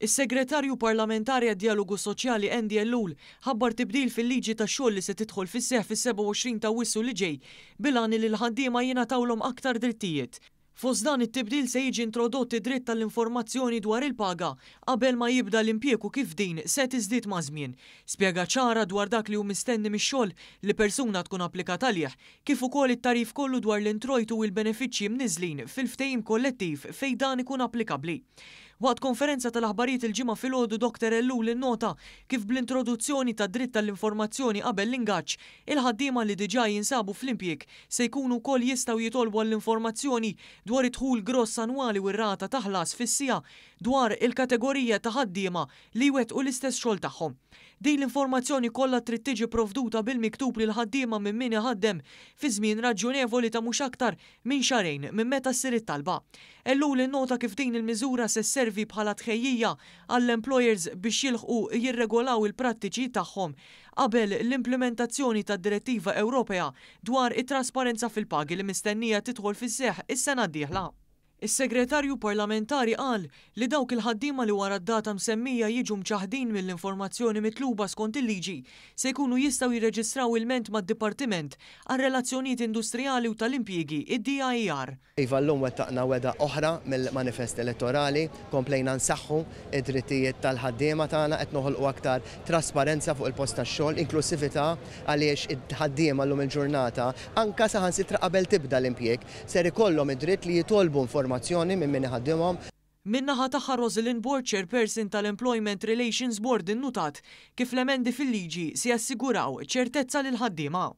Is-Segretarju Parlamentari għad-Dialogu Soċjali Andy Ellul ħabbar tibdil fil-liġi tax-xogħol li se tidħol fis-seħħ fis-27 ta' Awwissu li ġej bilgħan li l-ħaddiema jingħatawhom aktar drittijiet. Fost dan it-tibdil se jiġi introdotti dritt tal-informazzjoni dwar il-paga qabel ma jibda l-impjieku kif din se tiżdied ma' żmien. Spjega ċara dwar dak li hu mistenni mix-xogħol li persuna tkun applikat għalih, kif ukoll it-tarif kollu dwar l-introjtu u l-benefiċċji mniżlin fil-ftehim kollettiv fejn dan ikun applikabbli. Waqt konferenza tal-aħbarijiet il-ġimgħa filgħodu Dr. Ellul innota kif bl-introduzzjoni ta' dritt tal-informazzjoni qabel l-ingaġġ il-ħaddiema li diġà jinsabu fl-impjieg se jkunu wkoll jistgħu jitolbu għall-informazzjoni dwar id-dħul gross annwali u r-rata ta' ħlas fis-sija dwar il-kategorija ta' ħaddiema li jwettqu l-istess xogħol tagħhom. Din l-informazzjoni kollha trid tiġi provduta bil-miktub lil ħaddiema minn min iħaddem fi żmien raġunevoli ta' mhux aktar minn xarejn minn meta ssir it-talba. Ellul innota kif din il-miżura se sservi bħala tħejjija għall-employers biex jilħqu jirregolaw il-prattiċi tagħhom qabel l-implementazzjoni tad-Direttiva Ewropea dwar it-trasparenza fil-pagi li mistennija tidħol fis-seħħ is-sena d-dieħla. Is-Segretarju Parlamentari qal li dawk il-ħaddiema li wara d-data msemmija jiġu mċaħdin mill-informazzjoni mitluba skont il-liġi se jkunu jistgħu jirreġistraw ilment mad-Dipartiment għar-Relazzjonijiet Industrijali u tal-Impjiegi id-DIER. Iva llum wettaqna weda oħra mill-manifest elettorali, komplejna nsaħħu id-drittijiet tal-ħaddiema tagħna qed noħolqu aktar trasparenza fuq il-post tax-xogħol, inklusività għaliex id-ħaddiema llum il-ġurnata anke saħansitra qabel tibda l-impjieg ser ikollhom id-dritt li jitolbu informazzjoni minn min iħaddimhom. Min-naħa tagħha Rosalind Board, Chairperson tal-Employment Relations Board, innutat kif l-emendi fil-liġi se jassiguraw ċertezza lil ħaddiema.